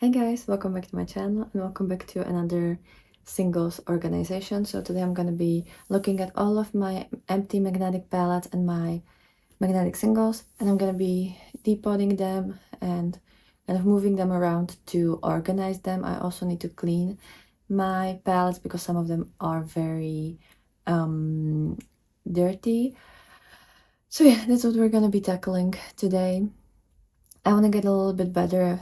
Hi guys, welcome back to my channel and welcome back to another singles organization. So today I'm going to be looking at all of my empty magnetic palettes and my magnetic singles, and I'm going to be depotting them and kind of moving them around to organize them. I also need to clean my palettes because some of them are very dirty. So yeah, that's what we're going to be tackling today. I want to get a little bit better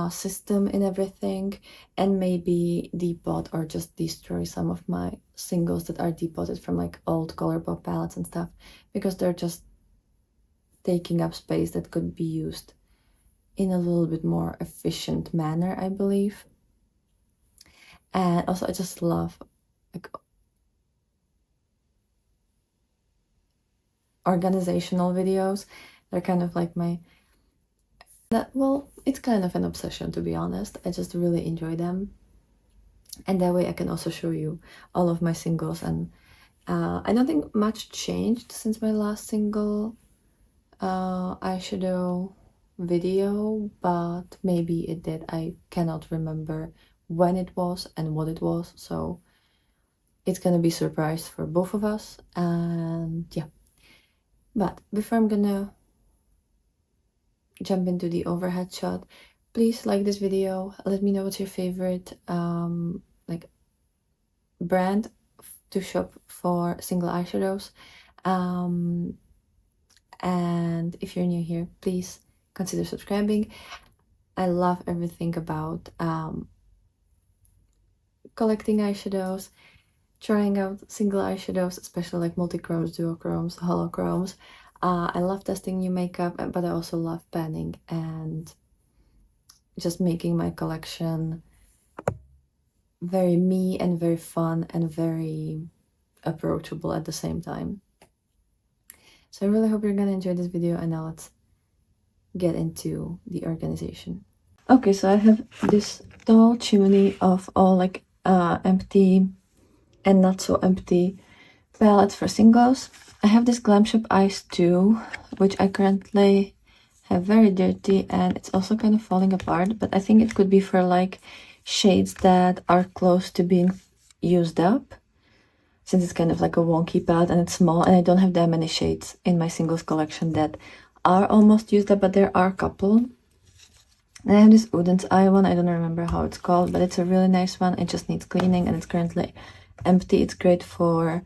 system in everything and maybe depot or just destroy some of my singles that are depotted from like old Colourpop palettes and stuff, because they're just taking up space that could be used in a little bit more efficient manner, I believe. And also I just love like organizational videos. They're kind of like well, it's kind of an obsession, to be honest. I just really enjoy them. And that way I can also show you all of my singles. And I don't think much changed since my last single eyeshadow video, but maybe it did. I cannot remember when it was and what it was, so it's gonna be a surprise for both of us. And yeah, but before I'm gonna jump into the overhead shot, please like this video. Let me know what's your favorite like brand to shop for single eyeshadows. And if you're new here, please consider subscribing. I love everything about collecting eyeshadows, trying out single eyeshadows, especially like multi-chromes, duochromes, holochromes. I love testing new makeup, but I also love panning and just making my collection very me and very fun and very approachable at the same time. So I really hope you're gonna enjoy this video, and now let's get into the organization. Okay, so I have this tall chimney of all like empty and not so empty palettes for singles. I have this Glam Shop Ice 2, which I currently have very dirty, and it's also kind of falling apart, but I think it could be for like shades that are close to being used up, since it's kind of like a wonky palette and it's small, and I don't have that many shades in my singles collection that are almost used up, but there are a couple. And I have this Oden's Eye one. I don't remember how it's called, but it's a really nice one. It just needs cleaning and it's currently empty. It's great for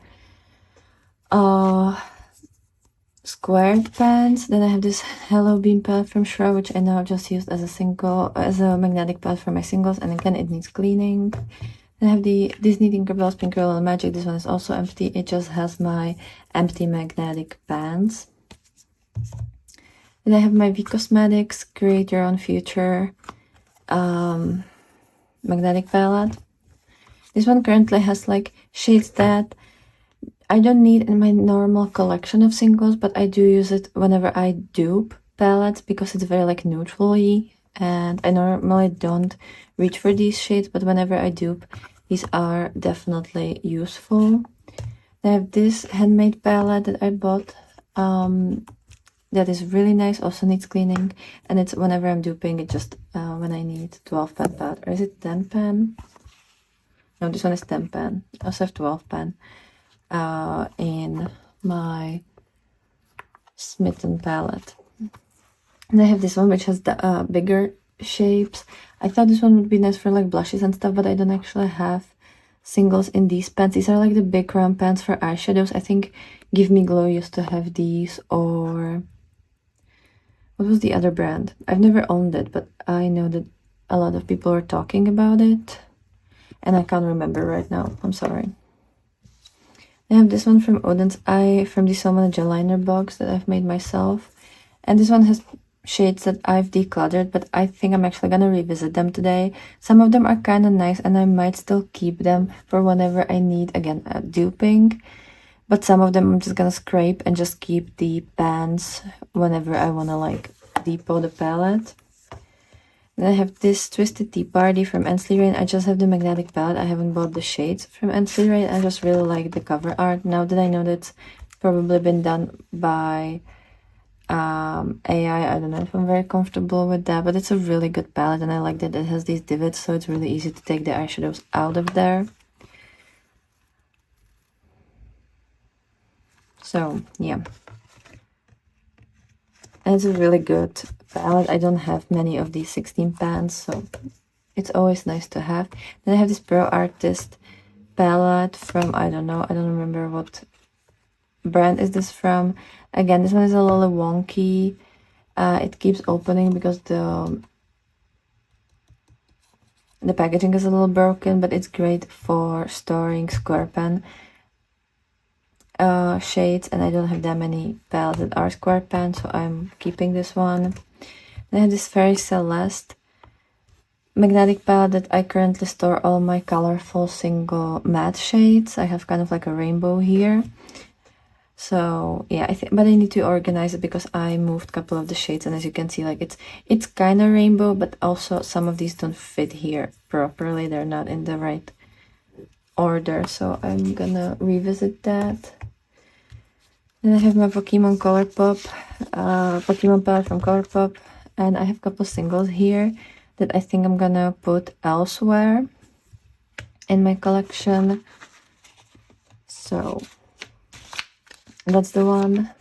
squared pans. Then I have this Hello Beam palette from Shrub, which I now just used as a magnetic palette for my singles, and again it needs cleaning. Then I have the Disney Tinkerbell's Pink Royal Magic. This one is also empty. It just has my empty magnetic pans. Then I have my V Cosmetics Create Your Own Future magnetic palette. This one currently has like shades that I don't need in my normal collection of singles, but I do use it whenever I dupe palettes because it's very like neutral-y, and I normally don't reach for these shades, but whenever I dupe, these are definitely useful. I have this handmade palette that I bought that is really nice, also needs cleaning, and it's whenever I'm duping it, just when I need 12 pan palette. Or is it 10 pan? No, this one is 10 pan. I also have 12 pan in my Smitten palette. And I have this one which has the bigger shapes. I thought this one would be nice for like blushes and stuff, but I don't actually have singles in these pans. These are like the big round pans for eyeshadows. I think Give Me Glow used to have these, or what was the other brand? I've never owned it, but I know that a lot of people are talking about it, and I can't remember right now. I'm sorry. I have this one from Oden's Eye from the Salmon Gel Liner box that I've made myself. And this one has shades that I've decluttered, but I think I'm actually gonna revisit them today. Some of them are kind of nice, and I might still keep them for whenever I need, again, duping. But some of them I'm just gonna scrape and just keep the pans whenever I wanna like depot the palette. Then I have this Twisted Tea Party from Ensley Rain. I just have the magnetic palette. I haven't bought the shades from Ensley Rain. I just really like the cover art. Now that I know that's probably been done by AI. I don't know if I'm very comfortable with that, but it's a really good palette, and I like that it has these divots, so it's really easy to take the eyeshadows out of there. So yeah, and it's a really good palette. I don't have many of these 16 pans, so it's always nice to have. Then I have this Pro Artist palette from, I don't know, I don't remember what brand is this from. Again, this one is a little wonky. It keeps opening because the packaging is a little broken, but it's great for storing square pen shades, and I don't have that many palettes that are square pen, so I'm keeping this one. And I have this Fairy Celeste magnetic palette that I currently store all my colorful single matte shades. I have kind of like a rainbow here. So yeah, but I need to organize it because I moved a couple of the shades, and as you can see, like it's kind of rainbow, but also some of these don't fit here properly. They're not in the right order, so I'm gonna revisit that. Then I have my Pokemon Colourpop, Pokemon palette from Colourpop, and I have a couple singles here that I think I'm gonna put elsewhere in my collection. So that's the one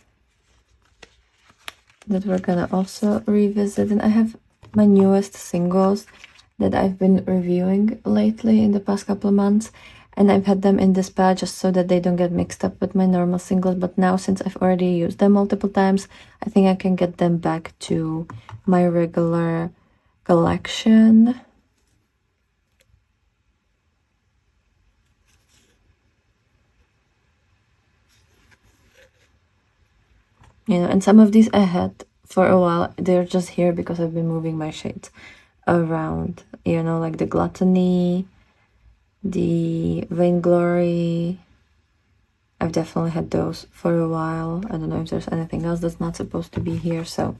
that we're gonna also revisit. And I have my newest singles that I've been reviewing lately in the past couple of months, and I've had them in this palette just so that they don't get mixed up with my normal singles. But now, since I've already used them multiple times, I think I can get them back to my regular collection. You know, and some of these I had for a while. They're just here because I've been moving my shades around. You know, like the Gluttony, the Vainglory. I've definitely had those for a while. I don't know if there's anything else that's not supposed to be here. So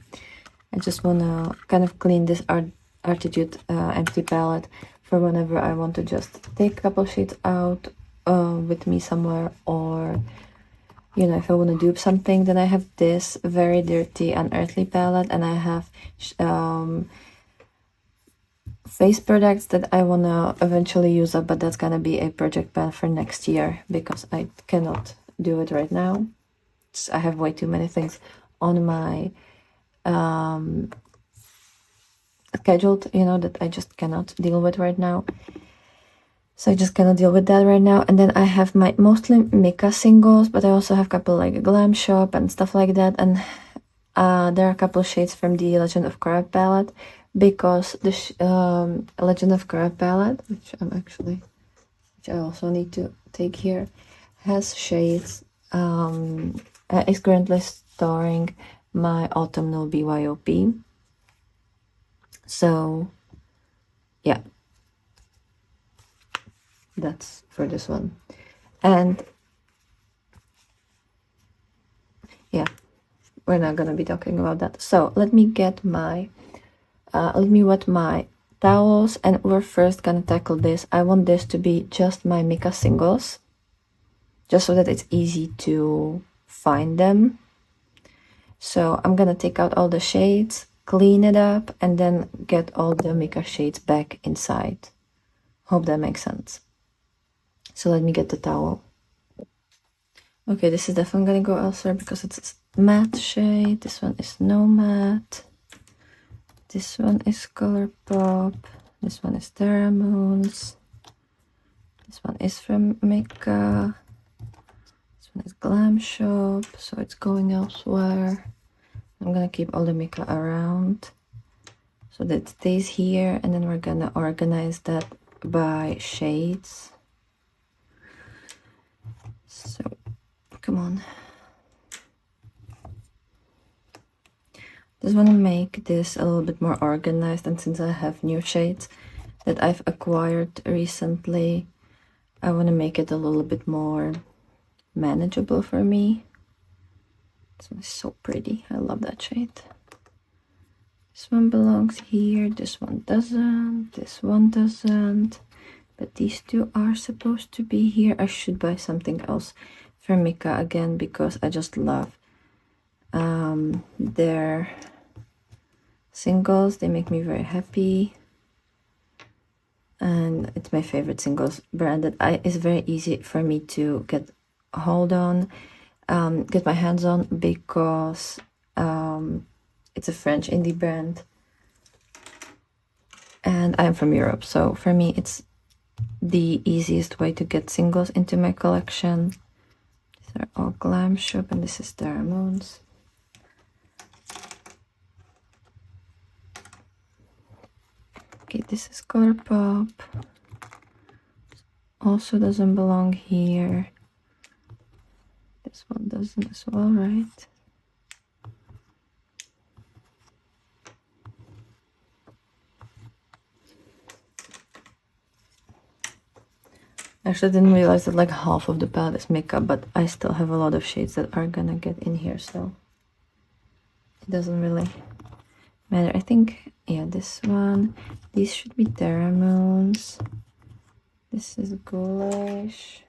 I just want to kind of clean this Artitude empty palette for whenever I want to just take a couple shades out with me somewhere, or you know, if I want to dupe something. Then I have this very dirty Unearthly palette, and I have face products that I want to eventually use up, but that's gonna be a project plan for next year because I cannot do it right now. I have way too many things on my scheduled, you know, that I just cannot deal with right now. So I just cannot deal with that right now. And then I have my mostly Mika singles, but I also have a couple like Glam Shop and stuff like that. And there are a couple shades from the Legend of Korra palette, because the Legend of Korra palette, which I also need to take here, has shades. Is currently storing my autumnal BYOP. So yeah, that's for this one. And yeah, we're not gonna be talking about that. So let me get my let me wet my towels, and we're first gonna tackle this. I want this to be just my Mika singles, just so that it's easy to find them. So I'm gonna take out all the shades, clean it up, and then get all the Mika shades back inside. Hope that makes sense. So let me get the towel. Okay, this is definitely gonna go elsewhere because it's a matte shade. This one is no matte. This one is Colourpop. This one is Terra Moons. This one is from Mika. This one is Glam Shop, so it's going elsewhere. I'm gonna keep all the Mika around so that it stays here, and then we're gonna organize that by shades. So come on. Just want to make this a little bit more organized, and since I have new shades that I've acquired recently, I want to make it a little bit more manageable for me. This one is so pretty. I love that shade. This one belongs here. This one doesn't. This one doesn't. But these two are supposed to be here. I should buy something else from Mika again because I just love They're singles. They make me very happy. And it's my favorite singles brand that is very easy for me to get a hold on, get my hands on, because it's a French indie brand. And I'm from Europe, so for me it's the easiest way to get singles into my collection. These are all Glam Shop, and this is Moons. Okay, this is ColourPop. Also doesn't belong here. This one doesn't as well, right? Actually, I didn't realize that like half of the palette is makeup, but I still have a lot of shades that are gonna get in here, so it doesn't really matter. I think, yeah, this one, these should be Moons. This is Ghoulish.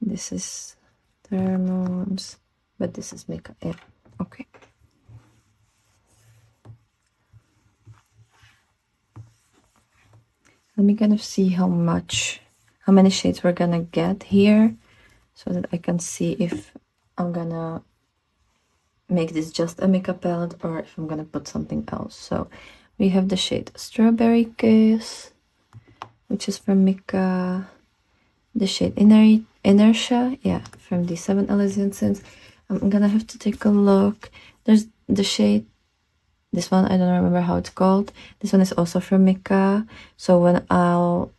This is Moons, but this is makeup. Yeah, okay. Let me kind of see how many shades we're gonna get here, so that I can see if I'm gonna make this just a makeup palette or if I'm gonna put something else. So we have the shade Strawberry Kiss, which is from Mika. The shade Inertia, yeah, from the 7 Elysian Sins. I'm gonna have to take a look. There's the shade, this one, I don't remember how it's called. This one is also from Mika. So when I'll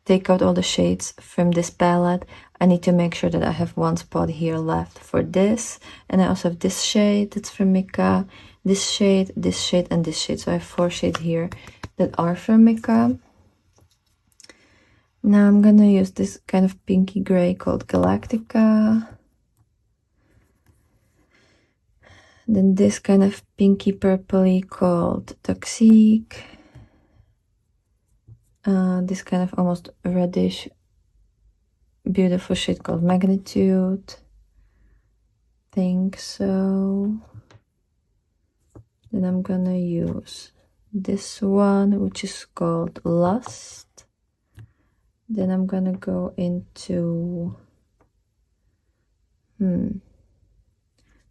take out all the shades from this palette, I need to make sure that I have one spot here left for this. And I also have this shade that's from Mika, this shade, and this shade. So I have 4 shades here that are from Mika. Now I'm gonna use this kind of pinky gray called Galactica. Then this kind of pinky purpley called Toxic. This kind of almost reddish, beautiful shade called Magnitude. Think so. Then I'm gonna use this one, which is called Lust. Then I'm gonna go into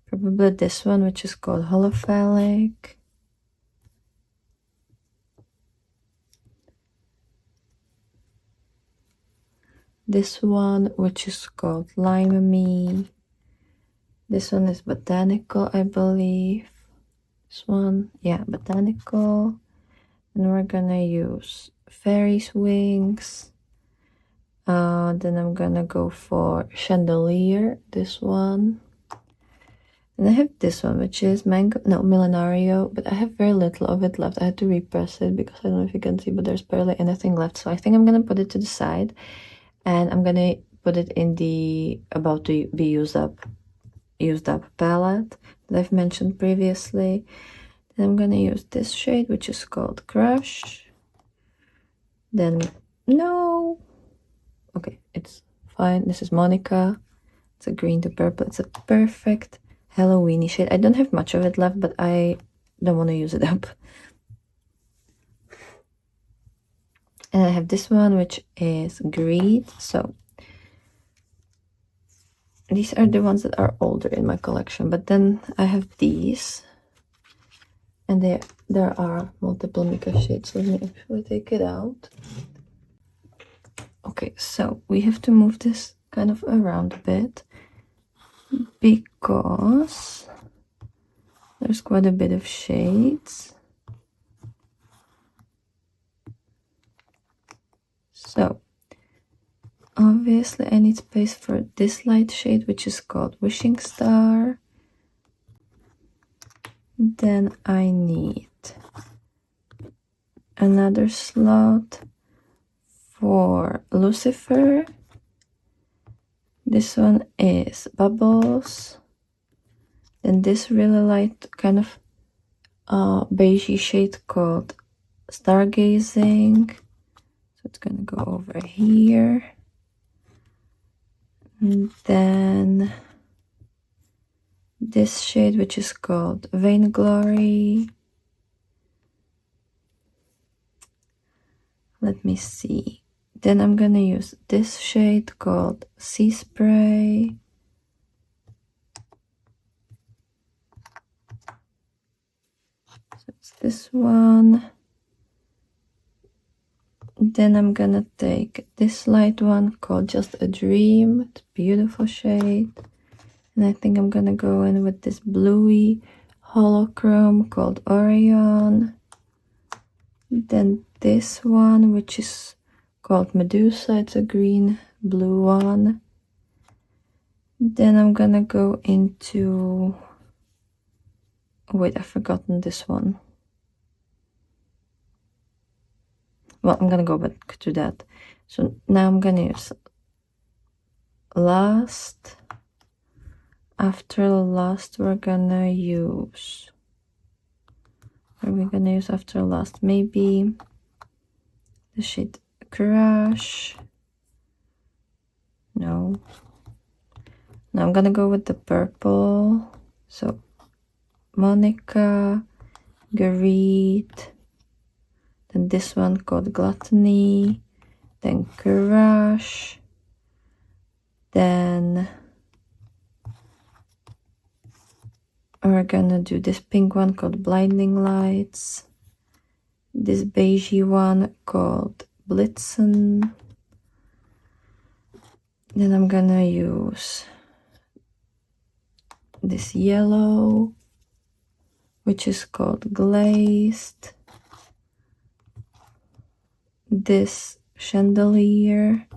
probably this one, which is called Holophilic. This one, which is called Lime Me. This one is Botanical, I believe. This one, yeah, Botanical. And we're gonna use Fairy's Wings. Then I'm gonna go for Chandelier, this one. And I have this one, which is Millenario, but I have very little of it left. I had to repress it because I don't know if you can see, but there's barely anything left. So I think I'm gonna put it to the side, and I'm gonna put it in the about to be used up palette that I've mentioned previously. Then I'm gonna use this shade, which is called Crush. Then okay, it's fine. This is Monica. It's a green to purple. It's a perfect Halloweeny shade. I don't have much of it left, but I don't want to use it up. And I have this one, which is Greed. So these are the ones that are older in my collection, but then I have these, and there are multiple Mika shades. Let me actually take it out. Okay, so we have to move this kind of around a bit because there's quite a bit of shades. So obviously I need space for this light shade, which is called Wishing Star. Then I need another slot for Lucifer. This one is Bubbles. Then this really light kind of beigey shade called Stargazing. So it's gonna go over here. And then this shade, which is called Vainglory. Let me see. Then I'm gonna use this shade called Sea Spray. So it's this one. Then I'm gonna take this light one called Just a Dream. It's a beautiful shade. And I think I'm gonna go in with this bluey holochrome called Orion. Then this one, which is called Medusa. It's a green blue one. Then I'm gonna go into, wait, I've forgotten this one. Well, I'm gonna go back to that. So now I'm gonna use last. After last, we're gonna use, what are we gonna use after last? Maybe the shade Crush. No. Now I'm gonna go with the purple. So Monica, Gareed, then this one called Gluttony, then Crush, then we're gonna do this pink one called Blinding Lights, this beigey one called Blitzen. Then I'm gonna use this yellow, which is called Glazed, this Chandelier,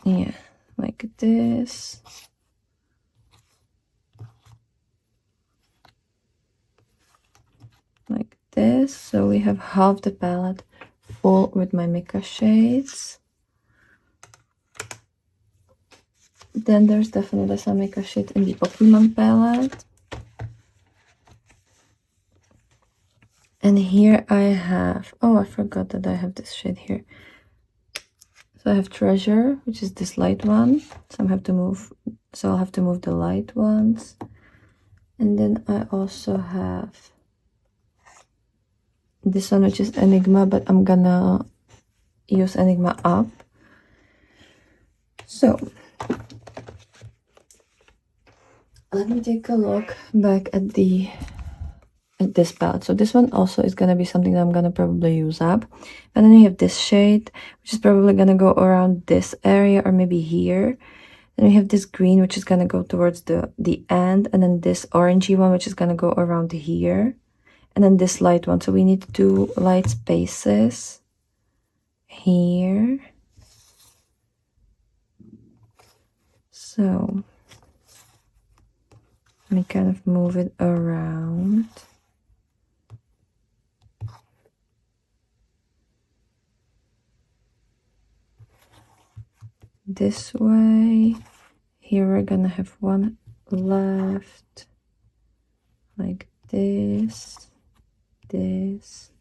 yeah, like this, like this. So we have half the palette full with my mica shades. Then there's definitely some mica shades in the Pokemon palette. And here I have, oh, I forgot that I have this shade here. So I have Treasure, which is this light one. So I'll have to move the light ones. And then I also have this one, which is Enigma, but I'm gonna use Enigma up. So let me take a look back at this palette. So this one also is gonna be something that I'm gonna probably use up. And then you have this shade, which is probably gonna go around this area or maybe here. Then we have this green, which is gonna go towards the end, and then this orangey one, which is gonna go around here, and then this light one. So we need to do light spaces here. So let me kind of move it around. This way. Here we're gonna have one left, like this, this,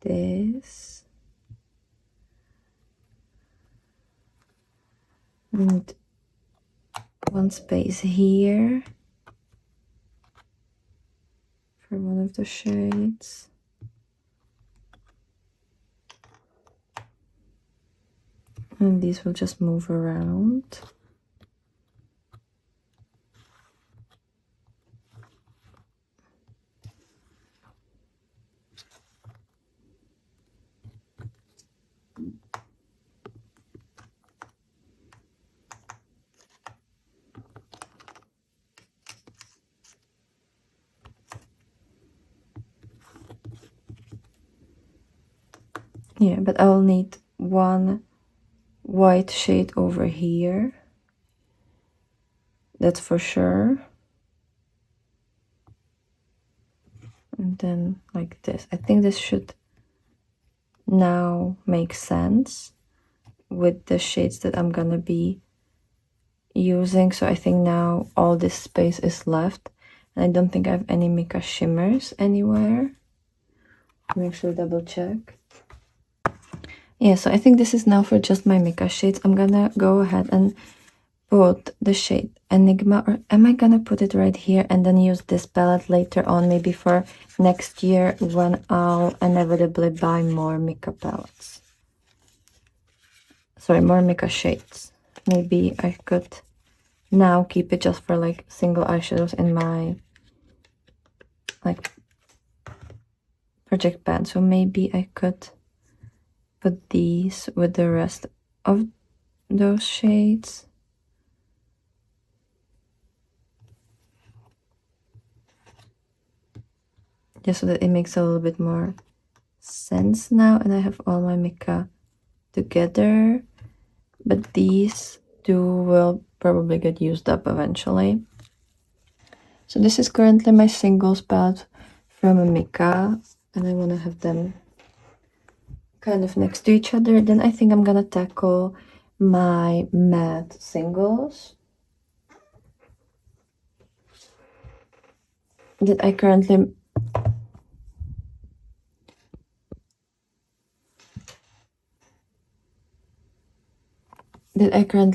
this, and one space here for one of the shades. And these will just move around. Yeah, but I'll need one white shade over here. That's for sure. And then like this. I think this should now make sense with the shades that I'm gonna be using. So I think now all this space is left. And I don't think I have any mica shimmers anywhere. Let me actually double check. Yeah, so I think this is now for just my Mika shades. I'm gonna go ahead and put the shade Enigma, or am I gonna put it right here and then use this palette later on, maybe for next year when I'll inevitably buy more Mika palettes. Sorry, more Mika shades. Maybe I could now keep it just for like single eyeshadows in my like project pan. So maybe I could put these with the rest of those shades. Just so that it makes a little bit more sense now, and I have all my Mika together, but these two will probably get used up eventually. So this is currently my singles palette from a Mika, and I want to have them kind of next to each other. Then I think I'm gonna tackle my matte singles that I currently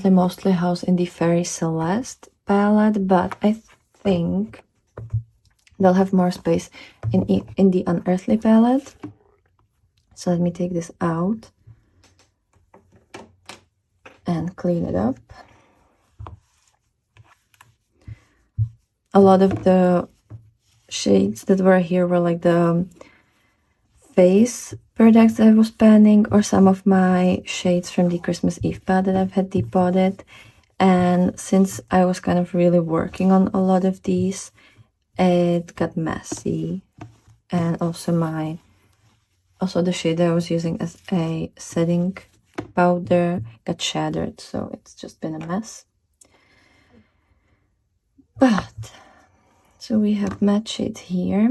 mostly house in the Fairy Celeste palette, but I think they'll have more space in the Unearthly palette. So let me take this out and clean it up. A lot of the shades that were here were like the face products that I was panning, or some of my shades from the Christmas Eve palette that I've had depotted. And since I was kind of really working on a lot of these, it got messy. And also the shade that I was using as a setting powder got shattered, so it's just been a mess. But so we have matte shades here,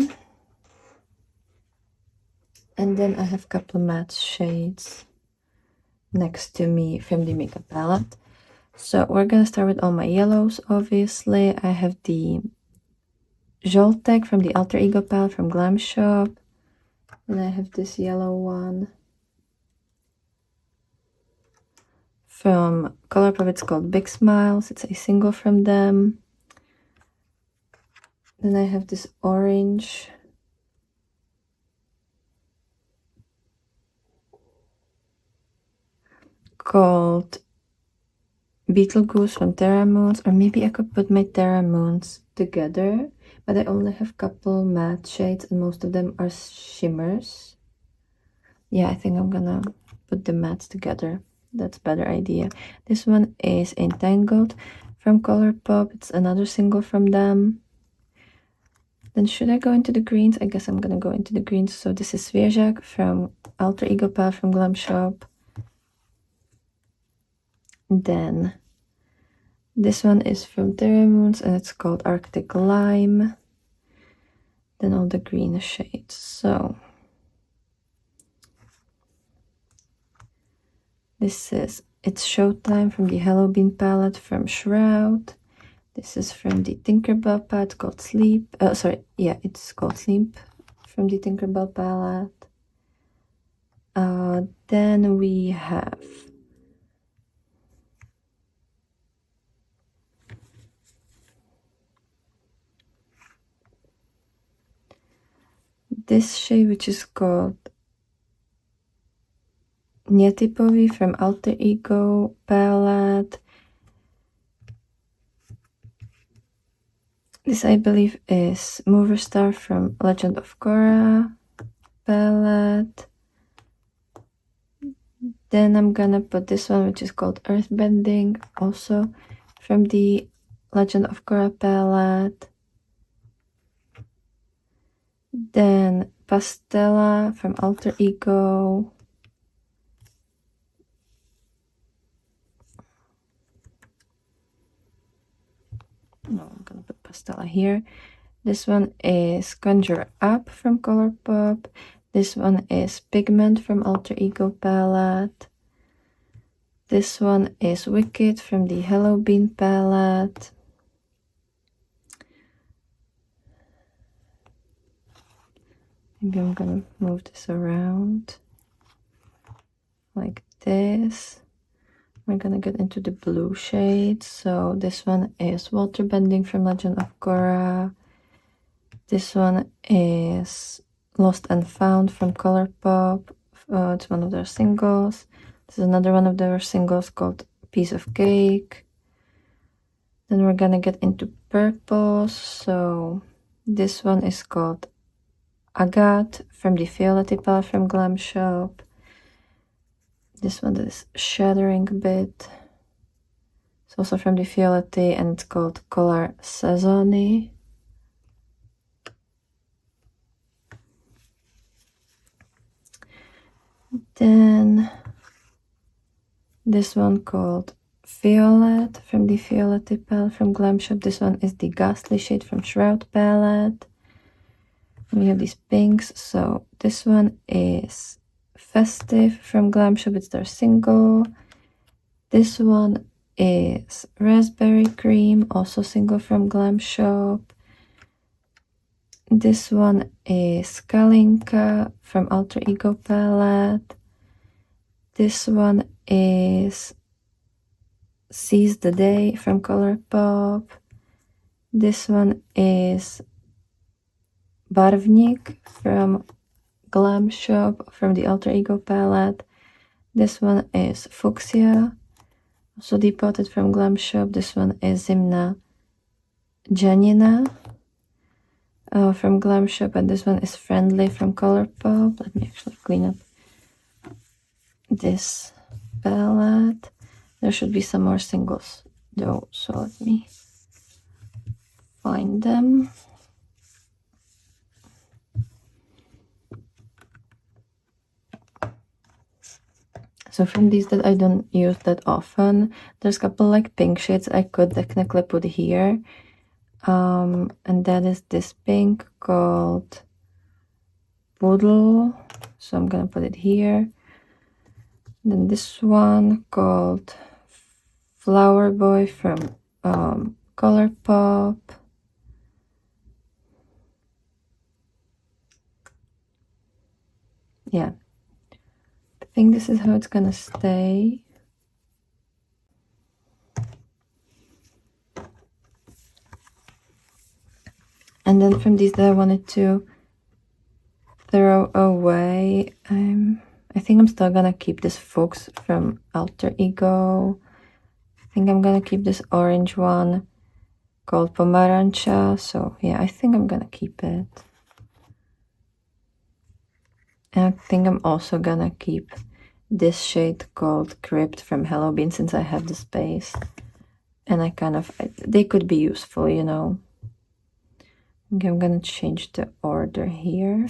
and then I have a couple matte shades next to me from the makeup palette. So we're gonna start with all my yellows. Obviously, I have the Joltek from the Alter Ego palette from Glam Shop, and I have this yellow one from Colourpop. It's called Big Smiles. It's a single from them. Then I have this orange called Beetlejuice from Terra Moons, or maybe I could put my Terra Moons together, but I only have a couple matte shades and most of them are shimmers. Yeah, I think I'm gonna put the mattes together. That's a better idea. This one is Entangled from Colourpop. It's another single from them. Then should I go into the greens? I guess I'm gonna go into the greens. So this is Svěžák from Alter Ego palette from Glam Shop. Then this one is from Terra Moons and it's called Arctic Lime. Then all the green shades. So this is It's Showtime from the Hello Bean palette from Shroud. This is from the Tinkerbell palette called Sleep. It's called Sleep from the Tinkerbell palette. Then we have this shade, which is called Netipovi from Alter Ego palette. This, I believe, is Mover Star from Legend of Korra palette. Then I'm gonna put this one, which is called Earthbending, also from the Legend of Korra palette. Then Pastella from Alter Ego. No, I'm gonna put Pastella here. This one is Conjure Up from Colourpop. This one is Pigment from Alter Ego palette. This one is Wicked from the Hello Bean palette. Maybe I'm gonna move this around like this. We're gonna get into the blue shades. So this one is Water Bending from Legend of Korra. This one is Lost and Found from Colourpop. It's one of their singles. This is another one of their singles called Piece of Cake. Then we're gonna get into purples. So this one is called Agate from the Violet palette from Glam Shop. This one is shattering a bit. It's also from the Violet and it's called Color Saisonne. Then this one called Violet from the Violet palette from Glam Shop. This one is the Ghastly shade from Shroud palette. We have these pinks. So this one is Festive from Glam Shop. It's their single. This one is Raspberry Cream, also single from Glam Shop. This one is Kalinka from Alter Ego palette. This one is Seize the Day from Colourpop. This one is Barvnik from Glam Shop from the Alter Ego palette. This one is Fuchsia, also depotted from Glam Shop. This one is Zimna Janina from Glam Shop, and this one is Friendly from Colourpop. Let me actually clean up this palette. There should be some more singles though, so let me find them. So from these that I don't use that often, there's a couple like pink shades I could technically put here. And that is this pink called Poodle. So I'm gonna put it here. Then this one called Flower Boy from Colourpop. Yeah. I think this is how it's gonna stay. And then from these that I wanted to throw away, I think I'm still gonna keep this Fuchs from Alter Ego. I think I'm gonna keep this orange one called Pomarancha. So yeah, I think I'm gonna keep it. And I think I'm also gonna keep this shade called Crypt from Hello Bean since I have the space. And they could be useful, you know. Okay, I'm gonna change the order here.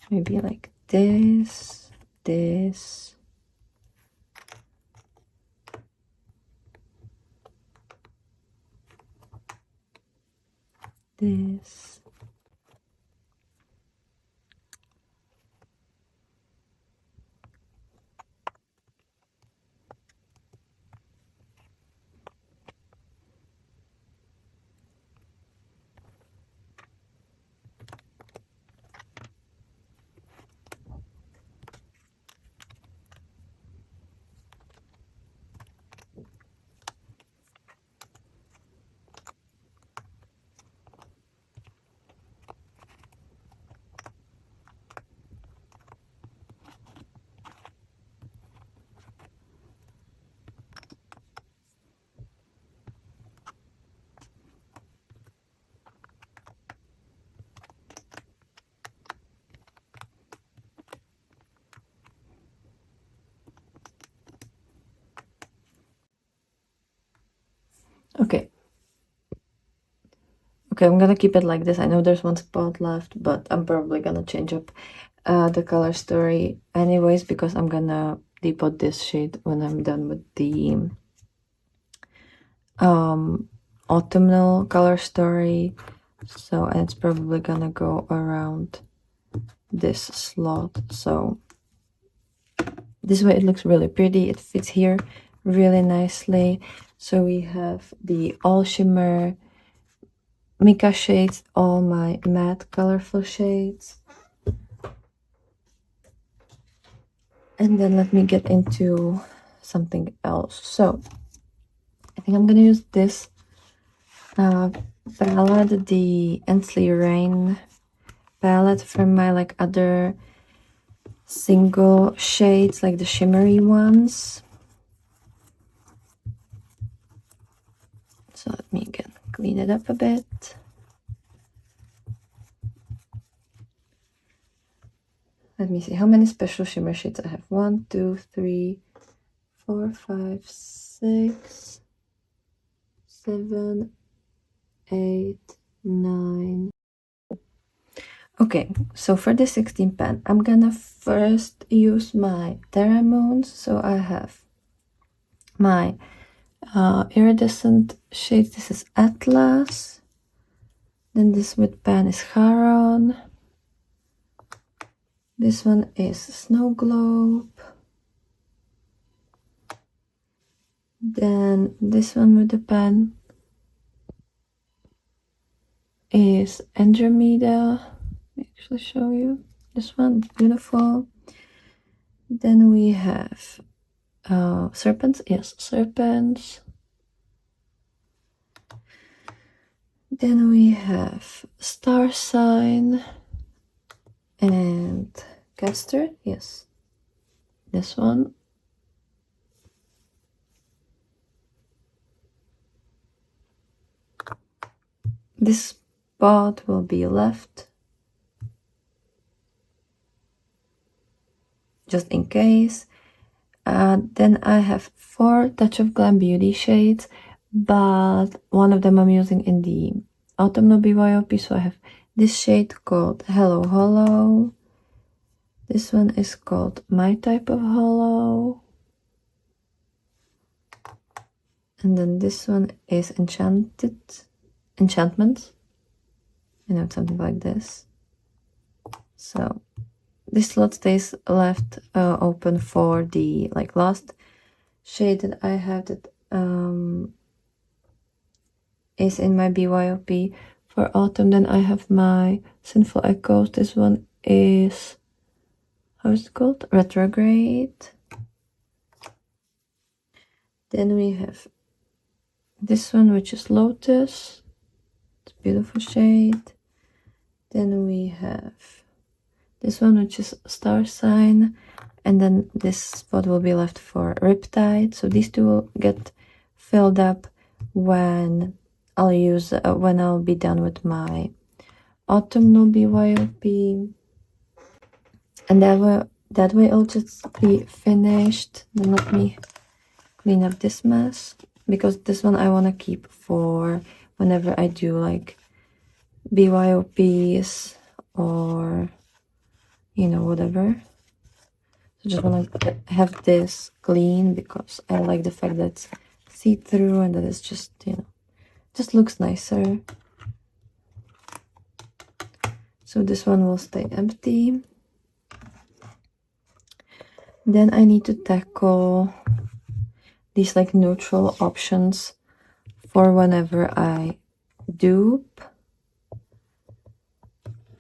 Maybe like this, this. This. Okay. Okay, I'm gonna keep it like this. I know there's one spot left, but I'm probably gonna change up the color story anyways because I'm gonna depot this shade when I'm done with the autumnal color story. So, and it's probably gonna go around this slot. So this way it looks really pretty. It fits here really nicely. So we have the all shimmer mica shades, all my matte colorful shades. And then let me get into something else. So I think I'm gonna use this palette, the Ensley Rain palette from my like other single shades, like the shimmery ones. So let me again clean it up a bit. Let me see how many special shimmer shades I have. 1, 2, 3, 4, 5, 6, 7, 8, 9. Okay, so for the 16 pan, I'm gonna first use my Terra Moons. So I have my iridescent shades. This is Atlas. Then this with pan is Charon. This one is Snow Globe. Then this one with the pan is Andromeda. Let me actually show you. This one, beautiful. Then we have serpents. Yes, serpents. Then we have Star Sign and Castor. Yes, this one. This spot will be left just in case. Then I have 4 Touch of Glam Beauty shades, but one of them I'm using in the Autumnal BYOP. So I have this shade called Hello Hollow. This one is called My Type of Hollow. And then this one is Enchantment. You know, something like this. So this slot stays left open for the like last shade that I have that is in my BYOP for autumn. Then I have my Sinful Echoes. This one is, how is it called? Retrograde. Then we have this one, which is Lotus. It's a beautiful shade. Then we have this one, which is Star Sign. And then this spot will be left for Riptide. So these two will get filled up when I'll use, when I'll be done with my autumnal BYOP. And that way I'll just be finished. Then let me clean up this mess, because this one I want to keep for whenever I do like BYOPs or, you know, whatever. So just want to have this clean because I like the fact that it's see-through and that it's just, you know, just looks nicer. So this one will stay empty. Then I need to tackle these like neutral options for whenever I dupe.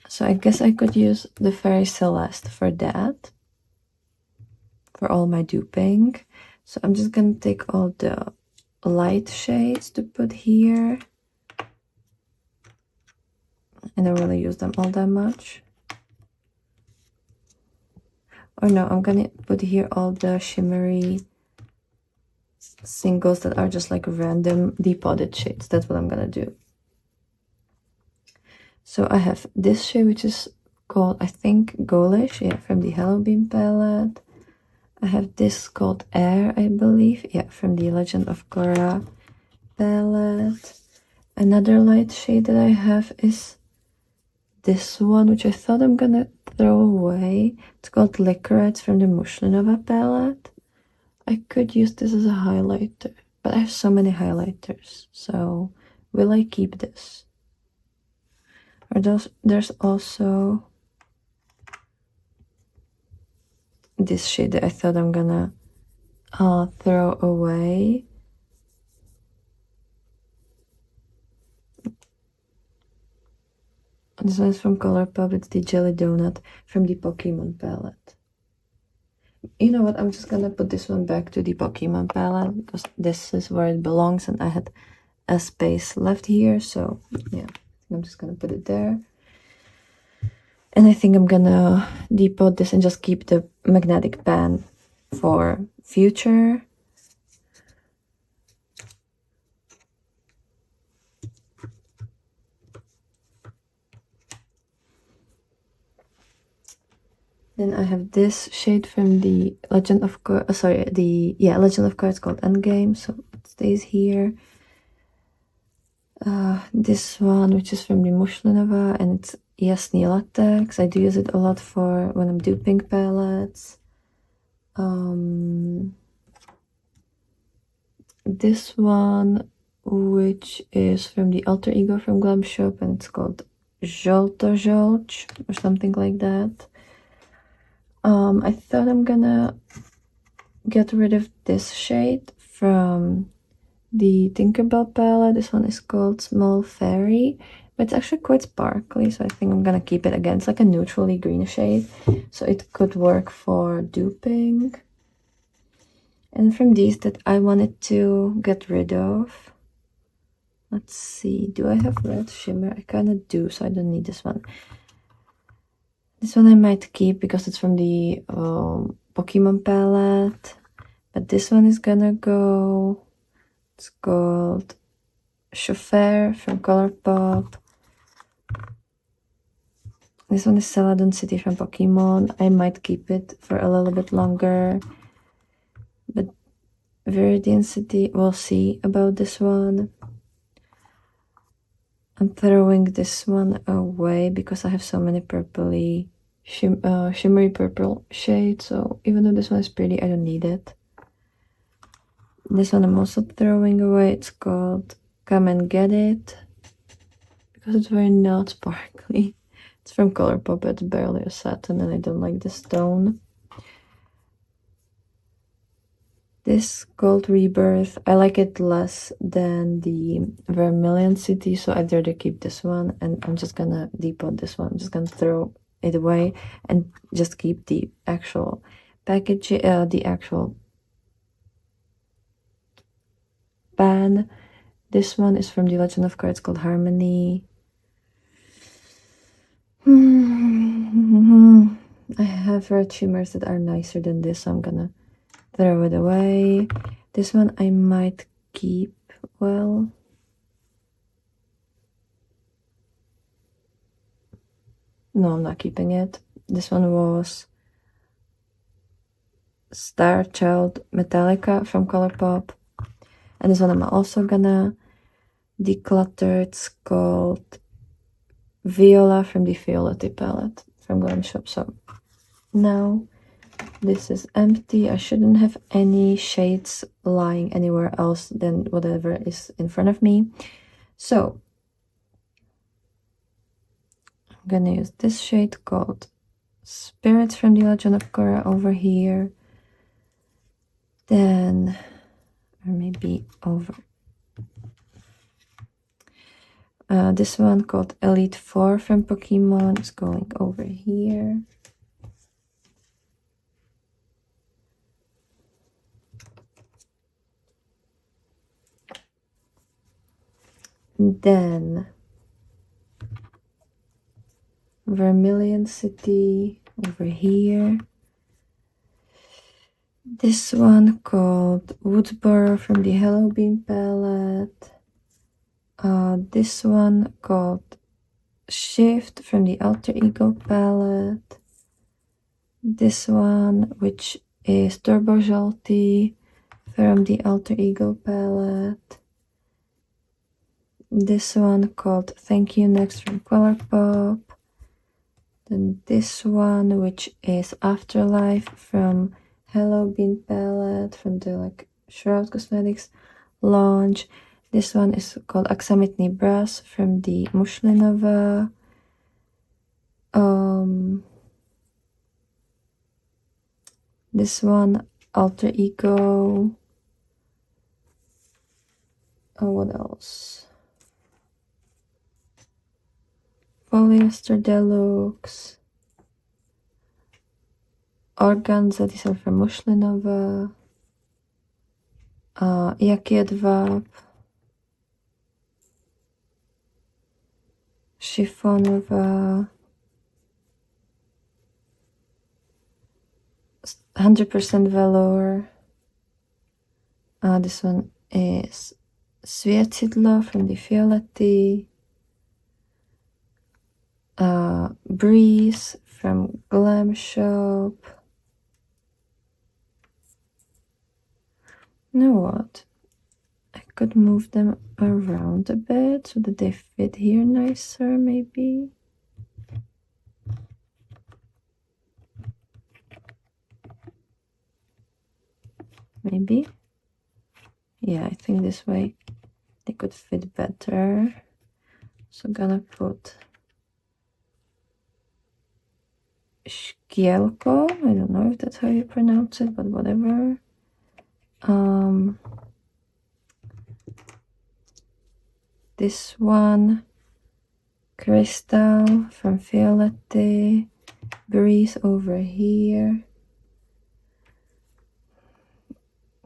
So I guess I could use the Fairy Celeste for that, for all my duping. So I'm just gonna take all the light shades to put here. I don't really use them all that much. Or no, I'm gonna put here all the shimmery singles that are just like random depotted shades. That's what I'm gonna do. So I have this shade, which is called, I think, Ghoulish, yeah, from the Hello Beam palette. I have this called Air, I believe, yeah, from the Legend of Korra palette. Another light shade that I have is this one, which I thought I'm gonna throw away. It's called Licorice from the Mushlinova palette. I could use this as a highlighter, but I have so many highlighters, so will I keep this? Or there's also this shade that I thought I'm gonna throw away. This one is from Colourpop. It's the Jelly Donut from the Pokemon palette. You know what? I'm just gonna put this one back to the Pokemon palette because this is where it belongs and I had a space left here. So yeah, I'm just gonna put it there. And I think I'm gonna depot this and just keep the magnetic pen for future. Then I have this shade from the Legend of Cards, Legend of Cards called Endgame, so it stays here. This one, which is from the Mushlinova, and it's Jasny Latex. I do use it a lot for when I'm duping palettes. This one, which is from the Alter Ego from Glam Shop, and it's called Żolto Żolch, or something like that. I thought I'm gonna get rid of this shade from the Tinkerbell palette. This one is called Small Fairy, but it's actually quite sparkly, so I think I'm gonna keep it again. It's like a neutrally green shade, so it could work for duping. And from these that I wanted to get rid of, let's see, do I have red shimmer? I kind of do, so I don't need this one. This one I might keep because it's from the Pokemon palette, but this one is gonna go. It's called Chauffeur from Colourpop. This one is Celadon City from Pokemon. I might keep it for a little bit longer, but Viridian City, we'll see about this one. I'm throwing this one away because I have so many purpley, shimmery purple shades, so even though this one is pretty, I don't need it. This one I'm also throwing away. It's called Come and Get It because it's very not sparkly. It's from Colourpop, it's barely a satin and I don't like the stone. This Gold Rebirth, I like it less than the Vermilion City, so I'd rather keep this one, and I'm just gonna depot this one. I'm just gonna throw it away and just keep the actual package, the actual pan. This one is from the Legend of Cards called Harmony. I have red shimmers that are nicer than this, so I'm gonna throw it away. This one I might keep. Well, no, I'm not keeping it. This one was Star Child Metallica from Colourpop, and this one I'm also gonna declutter. It's called Viola from the Violetti palette from Glam Shop. So now this is empty. I shouldn't have any shades lying anywhere else than whatever is in front of me. So I'm gonna use this shade called Spirits from the Legend of Korra over here. Then, or maybe over. This one called Elite 4 from Pokemon is going over here. Then Vermilion City over here. This one called Woodsboro from the Hello Bean palette. This one called Shift from the Alter Ego palette. This one, which is Turbo Jolty from the Alter Ego palette. This one called Thank You Next from Colourpop. Then this one, which is Afterlife from Hello Bean palette from the Shroud Cosmetics launch. This one is called Aksamitny Brass from the Mushlinova. This one, Alter Ego. Oh, what else? Polyester Deluxe. Organza, these are from Muslinova. Jakiedwab. Chiffonova. 100% velour. This one is Svietidlo from the Fioletti. Breeze from Glam Shop. You know what? I could move them around a bit so that they fit here nicer, maybe. Maybe. Yeah, I think this way they could fit better. So I'm gonna put Szkielko. I don't know if that's how you pronounce it, but whatever. This one, Crystal from Fioletti. Breeze over here.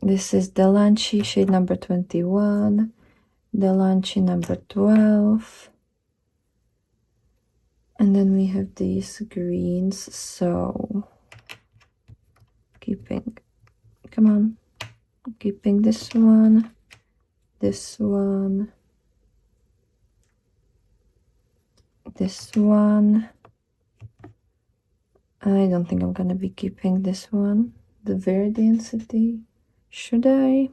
This is Delanchi shade number 21. Delanchi number 12. And then we have these greens, so keeping this one, this one, this one. I don't think I'm gonna be keeping this one, the Very Density. Should I?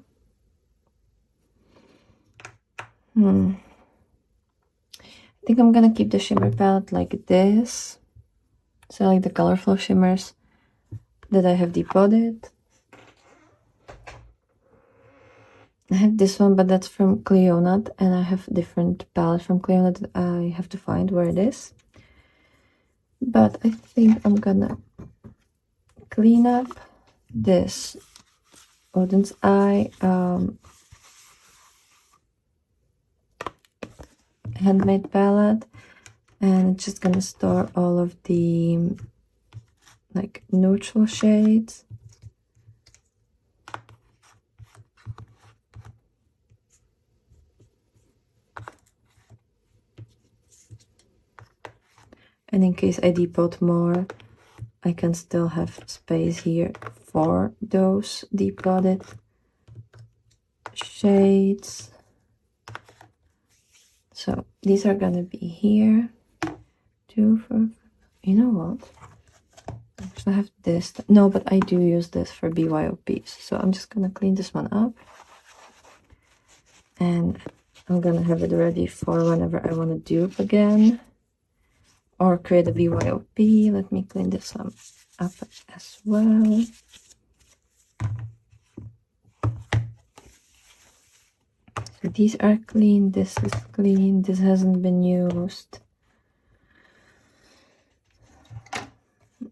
I think I'm gonna keep the shimmer palette like this. So like the Color Flow shimmers that I have depotted. I have this one, but that's from Cleonat, and I have different palette from Cleonat that I have to find where it is. But I think I'm gonna clean up this Odin's Eye handmade palette, and it's just gonna store all of the like neutral shades. And in case I depot more, I can still have space here for those depotted shades. So these are gonna be here. 2, 4, you know what? I have this. No, but I do use this for BYOPs. So I'm just gonna clean this one up. And I'm gonna have it ready for whenever I want to dupe again. Or create a BYOP. Let me clean this one up as well. So these are clean, this is clean, this hasn't been used.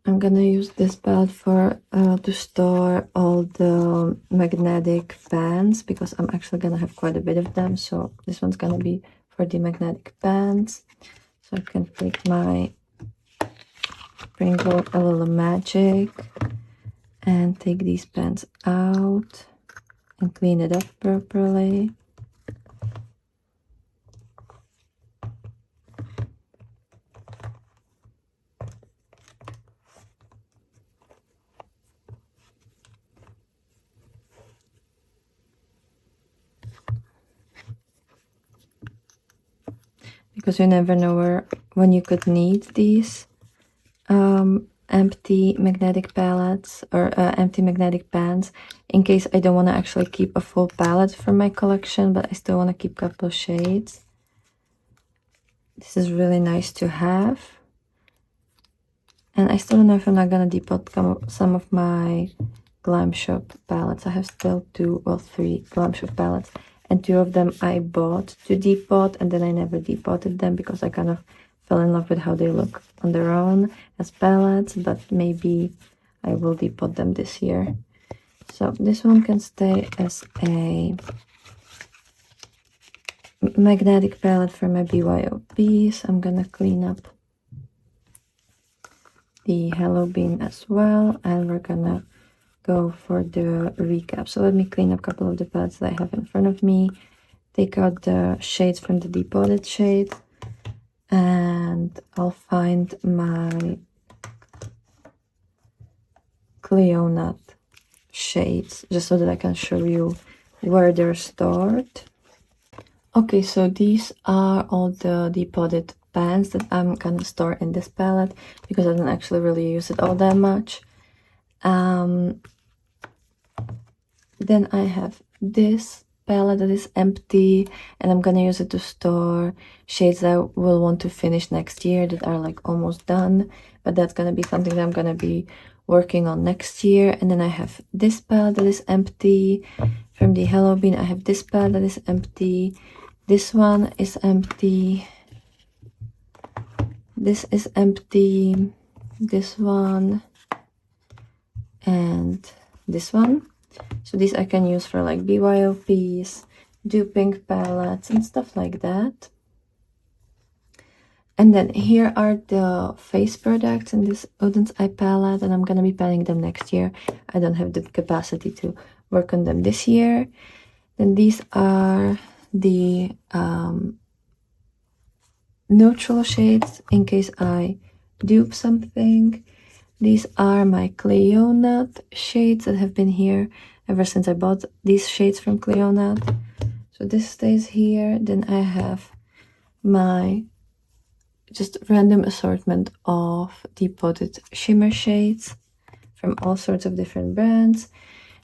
I'm gonna use this palette for to store all the magnetic bands, because I'm actually gonna have quite a bit of them. So this one's gonna be for the magnetic bands. So I can take my Pringle a little magic and take these bands out and clean it up properly. Because you never know when you could need these empty magnetic palettes or empty magnetic bands, in case I don't want to actually keep a full palette from my collection, but I still want to keep a couple of shades. This is really nice to have. And I still don't know if I'm not gonna depot some of my Glam Shop palettes. I have still 2 or 3 Glam Shop palettes, and 2 of them I bought to depot, and then I never depotted them because I kind of fell in love with how they look on their own as palettes, but maybe I will depot them this year. So this one can stay as a magnetic palette for my BYOBs. I'm gonna clean up the Halloween as well, and we're gonna go for the recap. So let me clean up a couple of the palettes that I have in front of me, take out the shades from the depotted shades, and I'll find my Cleonut shades just so that I can show you where they're stored. Okay, so these are all the depotted pans that I'm gonna store in this palette because I don't actually really use it all that much. Then I have this palette that is empty, and I'm gonna use it to store shades that I will want to finish next year that are like almost done, but that's gonna be something that I'm gonna be working on next year. And then I have this palette that is empty from the Halloween. I have this palette that is empty, this one is empty, this is empty, this one, and this one. So these I can use for like BYOPs, duping palettes, and stuff like that. And then here are the face products in this Odin's Eye palette, and I'm gonna be panning them next year. I don't have the capacity to work on them this year. Then these are the neutral shades in case I dupe something. These are my Cleonut shades that have been here ever since I bought these shades from Cleonut. So this stays here. Then I have my just random assortment of depotted shimmer shades from all sorts of different brands.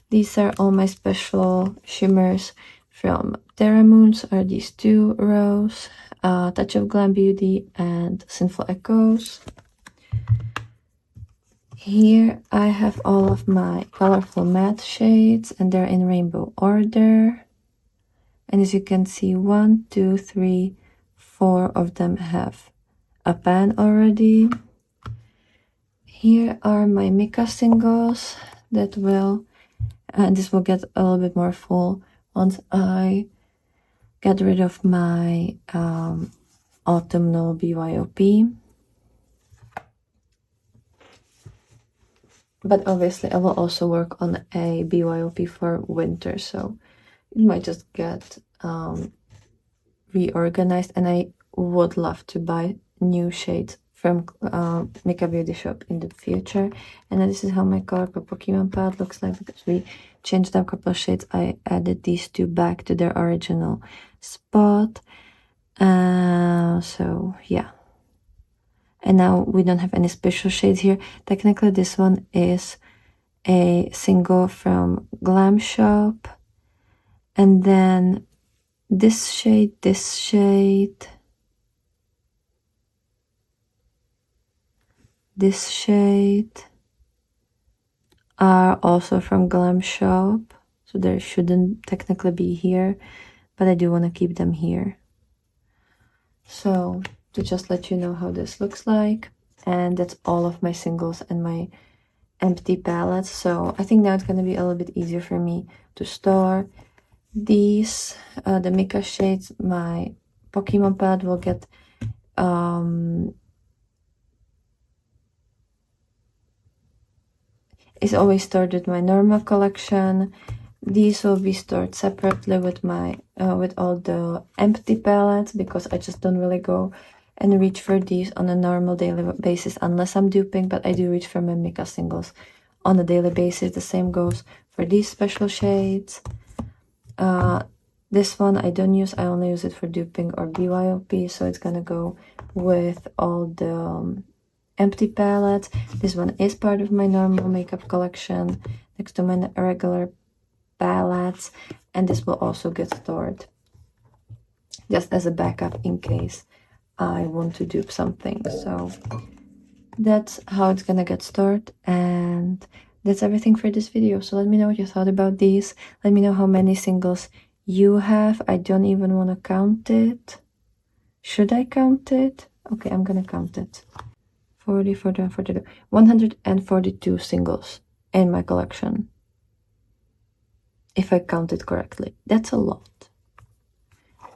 These are all my special shimmers from Terra Moons, are these two rows, Touch of Glam Beauty and Sinful Echoes. Here I have all of my colorful matte shades, and they're in rainbow order. And as you can see, 1, 2, 3, 4 of them have a pan already. Here are my Mika singles that will, and this will get a little bit more full once I get rid of my autumnal BYOP. But obviously I will also work on a BYOP for winter, so it might just get reorganized, and I would love to buy new shades from Mika Beauty Shop in the future. And then this is how my color Pokemon palette looks like, because we changed up a couple of shades. I added these two back to their original spot. So yeah. And now we don't have any special shades here. Technically this one is a single from Glam Shop. And then this shade, this shade, this shade are also from Glam Shop. So they shouldn't technically be here, but I do want to keep them here. So to just let you know how this looks like. And that's all of my singles and my empty palettes. So I think now it's going to be a little bit easier for me to store these. The Mika shades, my Pokemon palette will get is always stored with my normal collection. These will be stored separately with my with all the empty palettes, because I just don't really go and reach for these on a normal daily basis unless I'm duping, but I do reach for my Mika singles on a daily basis. The same goes for these special shades. This one I don't use, I only use it for duping or BYOP, so it's gonna go with all the empty palettes. This one is part of my normal makeup collection next to my regular palettes, and this will also get stored just as a backup in case I want to dupe something. So that's how it's gonna get stored, and that's everything for this video. So let me know what you thought about these. Let me know how many singles you have. I don't even want to count it. Should I count it? Okay, I'm gonna count it. 40, 41, 42, 142 singles in my collection, if I count it correctly. That's a lot.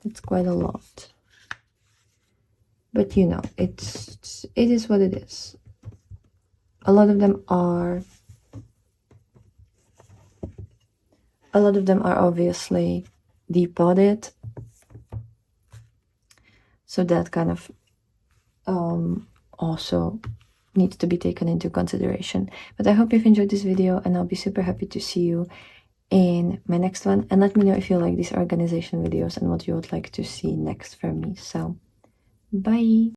It's quite a lot. But you know, it is what it is. a lot of them are obviously depotted, so that kind of also needs to be taken into consideration. But I hope you've enjoyed this video, and I'll be super happy to see you in my next one. And let me know if you like these organization videos and what you would like to see next from me. So bye.